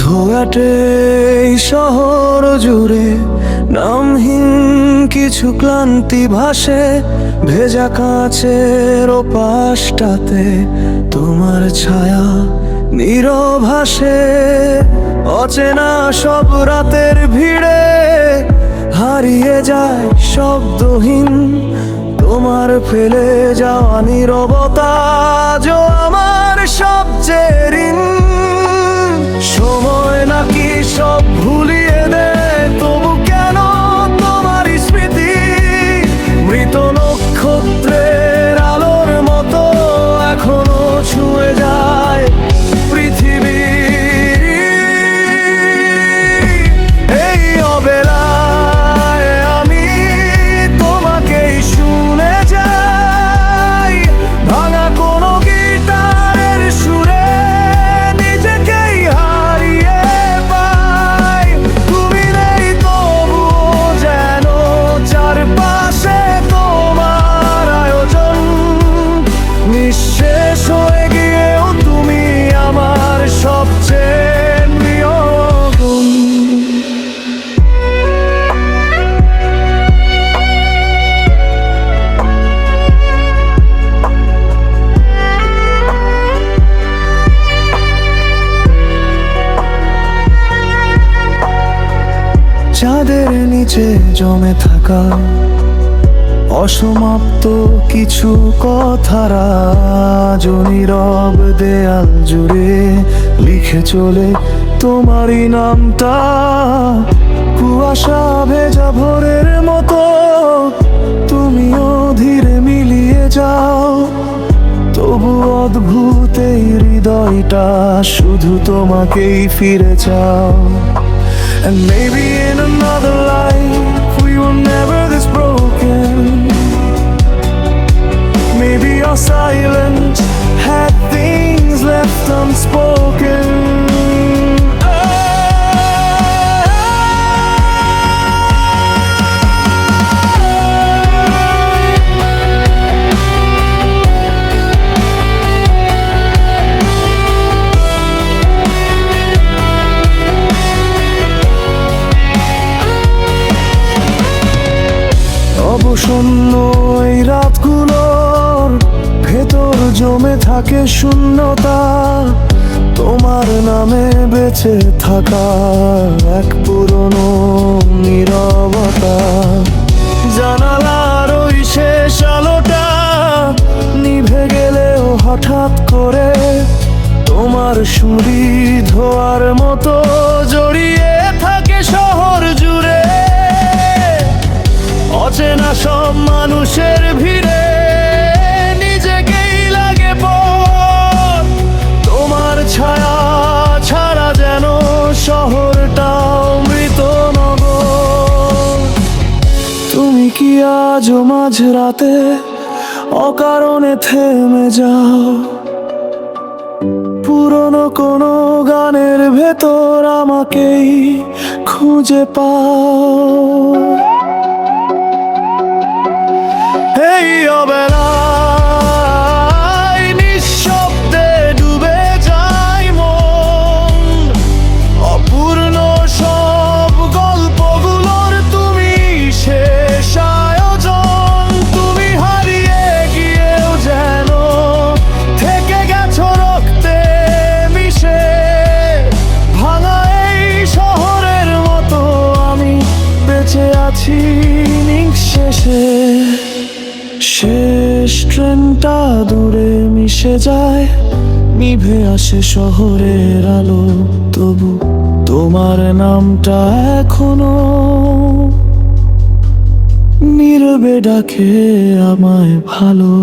ধোয়াটে এই শহর জুড়ে নামহীন কিছু ক্লান্তি ভাসে, ভেজা কাঁচের ওপাশটাতে তোমার ছায়া নীরব হাসে। অচেনা সব রাতের ভিড়ে হারিয়ে যায় শব্দহীন, তোমার ফেলে যাওয়া নীরবতা যো আমার সবচেয়ে ঋণ। সময় নাকি সব ভুলিয়ে দেয়, তবু কেন তোমার স্মৃতি মৃত নক্ষত্রের আলোর মতো এখনো ছুঁয়ে যায় পৃথিবী। এই অবেলায় আমি তোমাকেই শুনে যাই, ভাঙা কোনো গিটারের সুরে নিজেকেই হারিয়ে পাই। তুমি নেই তবু যেন চারপাশে তোমার আয়োজন, নিঃশেষ হয়ে গিয়েও তুমি আমার সবচেয়ে প্রিয়জন। চাঁদের নিচে জমে থাকা অসমাপ্ত কিছু কথার আজ নীরব দেয়াল জুড়ে লিখে চলে তোমারই নামটা। কুয়াশা ভেজা ভোরের মতো তুমিও ধীরে মিলিয়ে যাও, তবু অদ্ভুত এই হৃদয়টা শুধু তোমাকেই ফিরে চাও। And maybe in another life we were never this broken. Maybe our silence had things left unspoken. অবসন্ন এই রাতগুলোর ভেতর জমে থাকে শূন্যতা, তোমার নামে বেঁচে থাকা এক পুরনো নীরবতা। জানালার ওই শেষ আলোটা নিভে গেলেও হঠাৎ করে তোমার সুরি ধোয়ার মতো জড়িয়ে থাকে শহর জুড়ে। অচেনা সব মানুষের ভিড়ে নিজেকেই লাগে পথ, তোমার ছায়া ছাড়া যেন শহরটাও মৃত নগর। তুমি কি আজও মাঝরাতে অকারণে থেমে যাও, পুরনো কোনো গানের ভেতর আমাকেই খুঁজে পাও। এই অবেলায় নিঃশব্দে ডুবে যায় মন, অপূর্ণ সব গল্পগুলোর তুমি শেষ আয়োজন। তুমি হারিয়ে গিয়েও যেন থেকে গেছো রক্তে মিশে, ভাঙা এই শহরের মতো আমি বেঁচে আছি নিঃশেষে। শেষ ট্রেনটা দূরে মিশে যায়, নিভে আসে শহরের আলো, তবু তোমার নামটা এখনো নীরবে ডাকে আমায় ভালো।